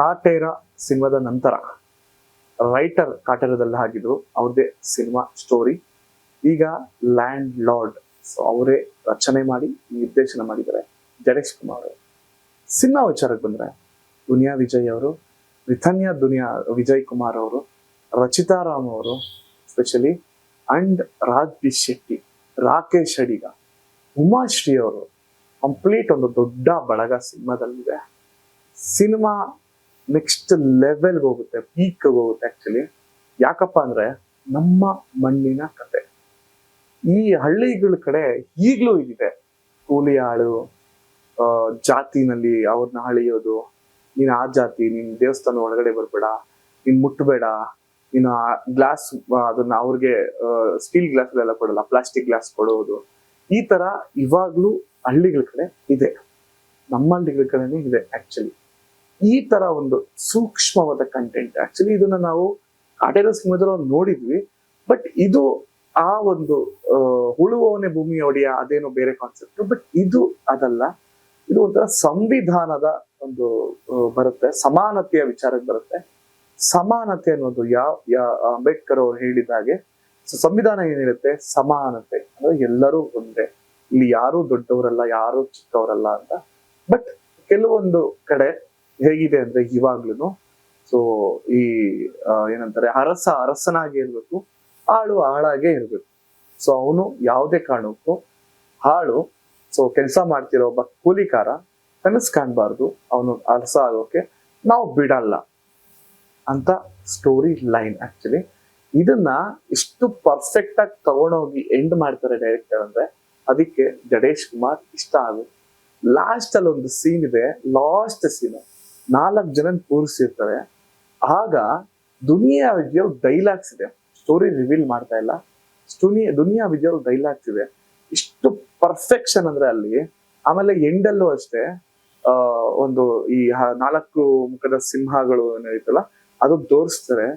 ಕಾಟೇರ ಸಿನಿಮಾದ ನಂತರ ರೈಟರ್ ಕಾಟೇರದಲ್ಲಿ ಆಗಿದ್ರು ಅವ್ರದ್ದೇ ಸಿನಿಮಾ ಸ್ಟೋರಿ. ಈಗ ಲ್ಯಾಂಡ್ ಲಾರ್ಡ್, ಸೊ ಅವರೇ ರಚನೆ ಮಾಡಿ ನಿರ್ದೇಶನ ಮಾಡಿದ್ದಾರೆ ಜಡೇಶ್ ಕುಮಾರ್ ಅವರು. ಸಿನಿಮಾ ವಿಚಾರಕ್ಕೆ ಬಂದ್ರೆ ದುನಿಯಾ ವಿಜಯ್ ಅವರು, ದುನಿಯಾ ವಿಜಯ್ ಕುಮಾರ್ ಅವರು, ರಚಿತಾ ರಾಮ್ ಅವರು specially, and Raj B Shetty, Rakesh Adiga, Umashree ಅವರು ಕಂಪ್ಲೀಟ್ ಒಂದು ದೊಡ್ಡ ಬಳಗ ಸಿನಿಮಾದಲ್ಲಿದೆ. ಸಿನಿಮಾ ನೆಕ್ಸ್ಟ್ ಲೆವೆಲ್ಗೆ ಹೋಗುತ್ತೆ, ಪೀಕ್ ಹೋಗುತ್ತೆ. ಆಕ್ಚುಲಿ ಯಾಕಪ್ಪ ಅಂದ್ರೆ ನಮ್ಮ ಮಣ್ಣಿನ ಕತೆ. ಈ ಹಳ್ಳಿಗಳ ಕಡೆ ಈಗ್ಲೂ ಇದೆ. ಕೂಲಿ ಆಳು ಜಾತಿನಲ್ಲಿ ಅವ್ರನ್ನ ಅಳಿಯೋದು, ನೀನ್ ಆ ಜಾತಿ, ನೀನ್ ದೇವಸ್ಥಾನ ಒಳಗಡೆ ಬರ್ಬೇಡ, ನೀನ್ ಮುಟ್ಟಬೇಡ, ನೀನು ಗ್ಲಾಸ್ ಅದನ್ನ ಅವ್ರಿಗೆ ಸ್ಟೀಲ್ ಗ್ಲಾಸ್ ಎಲ್ಲ ಕೊಡಲ್ಲ, ಪ್ಲಾಸ್ಟಿಕ್ ಗ್ಲಾಸ್ ಕೊಡೋದು. ಈ ತರ ಇವಾಗ್ಲೂ ಹಳ್ಳಿಗಳ ಕಡೆ ಇದೆ, ನಮ್ಮ ಹಳ್ಳಿಗಳ ಕಡೆನೇ ಇದೆ. ಆಕ್ಚುಲಿ ಈ ತರ ಒಂದು ಸೂಕ್ಷ್ಮವಾದ ಕಂಟೆಂಟ್. ಆಕ್ಚುಲಿ ಇದನ್ನ ನಾವು ಕಾಟೇರ ಸಿನಿಮಾದಲ್ಲಿ ನೋಡಿದ್ವಿ, ಬಟ್ ಇದು ಆ ಒಂದು ಉಳುವವನೇ ಭೂಮಿ ಒಡೆಯ ಅದೇನೋ ಬೇರೆ ಕಾನ್ಸೆಪ್ಟ್. ಬಟ್ ಇದು ಅದಲ್ಲ, ಇದು ಒಂಥರ ಸಂವಿಧಾನದ ಒಂದು ಬರುತ್ತೆ, ಸಮಾನತೆಯ ವಿಚಾರಕ್ಕೆ ಬರುತ್ತೆ. ಸಮಾನತೆ ಅನ್ನೋದು ಅಂಬೇಡ್ಕರ್ ಅವರು ಹೇಳಿದ ಹಾಗೆ, ಸಂವಿಧಾನ ಏನ್ ಹೇಳುತ್ತೆ, ಸಮಾನತೆ ಅಂದ್ರೆ ಎಲ್ಲರೂ ಒಂದೇ, ಇಲ್ಲಿ ಯಾರು ದೊಡ್ಡವರಲ್ಲ, ಯಾರು ಚಿಕ್ಕವರಲ್ಲ ಅಂತ. ಬಟ್ ಕೆಲವೊಂದು ಕಡೆ ಹೇಗಿದೆ ಅಂದ್ರೆ ಇವಾಗ್ಲೂ ಸೊ ಈ ಏನಂತಾರೆ, ಅರಸನಾಗಿ ಇರ್ಬೇಕು, ಆಳು ಆಳಾಗೆ ಇರ್ಬೇಕು. ಸೊ ಅವನು ಯಾವುದೇ ಕಾರಣಕ್ಕೂ ಆಳು ಸೊ ಕೆಲಸ ಮಾಡ್ತಿರೋ ಒಬ್ಬ ಕೂಲಿಕಾರ ಕನಸು ಕಾಣ್ಬಾರ್ದು, ಅವನು ಅರಸ ಆಗೋಕೆ ನಾವು ಬಿಡಲ್ಲ ಅಂತ ಸ್ಟೋರಿ ಲೈನ್. ಆಕ್ಚುಲಿ ಇದನ್ನ ಇಷ್ಟು ಪರ್ಫೆಕ್ಟ್ ಆಗಿ ತಗೊಂಡೋಗಿ ಎಂಡ್ ಮಾಡ್ತಾರೆ ಡೈರೆಕ್ಟರ್ ಅಂದ್ರೆ ಅದಕ್ಕೆ ಜಡೇಶ್ ಕುಮಾರ್ ಇಷ್ಟ ಆಗುತ್ತೆ. ಲಾಸ್ಟ್ ಅಲ್ಲಿ ಒಂದು ಸೀನ್ ಇದೆ, ಲಾಸ್ಟ್ ಸೀನ್ 4 ಜನ ಕೂರಿಸಿರ್ತಾರೆ. ಆಗ ದುನಿಯಾ ವಿಜಯ್ ಡೈಲಾಗ್ಸ್ ಇದೆ, ಸ್ಟೋರಿ ರಿವೀಲ್ ಮಾಡ್ತಾ ಇಲ್ಲ, ದುನಿಯಾ ವಿಜಯ್ ಡೈಲಾಗ್ಸ್ ಇದೆ. ಇಷ್ಟು ಪರ್ಫೆಕ್ಷನ್ ಅಂದ್ರೆ ಅಲ್ಲಿ. ಆಮೇಲೆ ಎಂಡಲ್ಲೂ ಅಷ್ಟೇ ಒಂದು ಈ 4 ಮುಖದ ಸಿಂಹಗಳು ಏನಿರುತ್ತಲ್ಲ ಅದು ತೋರಿಸ್ತಾರೆ.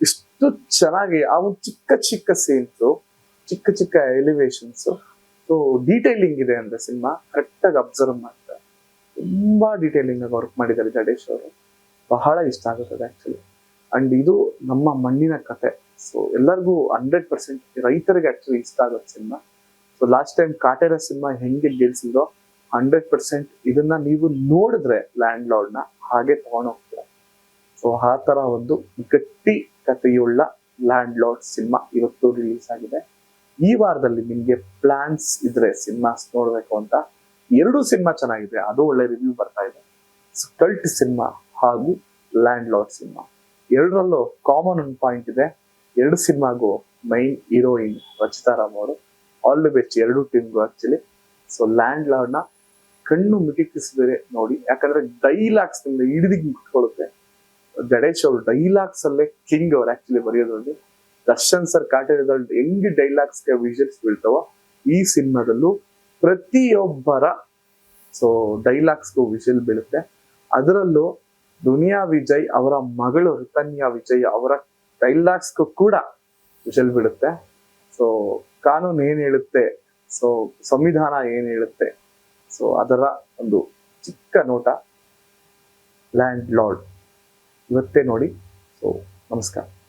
ಇಷ್ಟು ಚೆನ್ನಾಗಿ ಆ ಒಂದು ಚಿಕ್ಕ ಚಿಕ್ಕ ಸೀನ್ಸ್, ಚಿಕ್ಕ ಚಿಕ್ಕ ಎಲಿವೇಶನ್ಸ್, ಸೊ ಡೀಟೈಲಿಂಗ್ ಇದೆ ಅಂದ್ರೆ ಸಿನಿಮಾ ಕರೆಕ್ಟ್ ಆಗಿ ಅಬ್ಸರ್ವ್ ಮಾಡ್ತಾರೆ. ತುಂಬಾ ಡೀಟೈಲಿಂಗ್ ಆಗಿ ವರ್ಕ್ ಮಾಡಿದ್ದಾರೆ ಜಡೇಶ್ ಅವರು, ಬಹಳ ಇಷ್ಟ ಆಗುತ್ತದೆ ಆಕ್ಚುಲಿ. ಅಂಡ್ ಇದು ನಮ್ಮ ಮಣ್ಣಿನ ಕತೆ. ಸೊ ಎಲ್ಲರಿಗೂ 100% ರೈತರಿಗೆ ಆಕ್ಚುಲಿ ಇಷ್ಟ ಆಗುತ್ತೆ cinema. So last time Kaatera cinema ಹೆಂಗೆ ಗೆಲ್ಸಿದ್ರೋ 100% ಇದನ್ನ ನೀವು ನೋಡಿದ್ರೆ ಲ್ಯಾಂಡ್ ಲಾರ್ಡ್ ನ ಹಾಗೆ ತಗೊಂಡೋಗ್ತೀರ. ಸೊ ಆ ತರ ಒಂದು ಗಟ್ಟಿ ಕಥೆಯುಳ್ಳ ಲ್ಯಾಂಡ್ ಲಾರ್ಡ್ ಸಿನಿಮಾ ಇವತ್ತು ರಿಲೀಸ್ ಆಗಿದೆ. ಈ ವಾರದಲ್ಲಿ ನಿಮ್ಗೆ ಪ್ಲಾನ್ಸ್ ಇದ್ರೆ ಸಿನಿಮಾಸ್ ನೋಡ್ಬೇಕು ಅಂತ, 2 ಸಿನಿಮಾ ಚೆನ್ನಾಗಿದೆ, ಅದು ಒಳ್ಳೆ ರಿವ್ಯೂ ಬರ್ತಾ ಇದೆ. ಕಲ್ಟ್ ಸಿನಿಮಾ ಹಾಗೂ ಲ್ಯಾಂಡ್ ಲಾರ್ಡ್ ಸಿನಿಮಾ ಎರಡರಲ್ಲೂ ಕಾಮನ್ ಒಂದು ಪಾಯಿಂಟ್ ಇದೆ. 2 ಸಿನಿಮಾಗೂ ಮೈನ್ ಹೀರೋಯಿನ್ ರಚಿತಾ ರಾಮ್ ಅವರು. ಆಲ್ ದಿ ಬೆಸ್ಟ್ 2 ಟೀಮ್ಗೂ ಆಕ್ಚುಲಿ. ಸೊ ಲ್ಯಾಂಡ್ ಲಾರ್ಡ್ ನ ಕಣ್ಣು ಮಿಟಿಕಿಸಿದರೆ ನೋಡಿ, ಯಾಕಂದ್ರೆ ಡೈಲಾಗ್ಸ್ ನಿಮ್ಗೆ ಹಿಡಿದು ಮುಟ್ಕೊಳ್ಳುತ್ತೆ. ಜಡೇಶ್ ಅವರು ಡೈಲಾಗ್ಸ್ ಅಲ್ಲೇ ಕಿಂಗ್ ಅವ್ರು ಆಕ್ಚುಲಿ ಬರೆಯೋದ್ರಲ್ಲಿ. ದರ್ಶನ್ ಸರ್ ಕಾಟೇರದಲ್ಲಿ ಹೆಂಗ್ ಡೈಲಾಗ್ಸ್ಗೆ ವಿಷಲ್ಸ್ ಬೀಳ್ತಾವೋ ಈ ಸಿನಿಮಾದಲ್ಲೂ ಪ್ರತಿಯೊಬ್ಬರ ಸೊ ಡೈಲಾಗ್ಸ್ಗೂ ವಿಷಲ್ ಬೀಳುತ್ತೆ. ಅದರಲ್ಲೂ ದುನಿಯಾ ವಿಜಯ್ ಅವರ ಮಗಳು ರಿತನ್ಯಾ ವಿಜಯ್ ಅವರ ಡೈಲಾಗ್ಸ್ಗೂ ಕೂಡ ವಿಷಲ್ ಬೀಳುತ್ತೆ. ಸೊ ಕಾನೂನು ಏನ್ ಹೇಳುತ್ತೆ, ಸೊ ಸಂವಿಧಾನ ಏನ್ ಹೇಳುತ್ತೆ, ಸೊ ಅದರ ಒಂದು ಚಿಕ್ಕ ನೋಟ ಲ್ಯಾಂಡ್ ಲಾರ್ಡ್ ಇವತ್ತೇ ನೋಡಿ. ಸೊ ನಮಸ್ಕಾರ.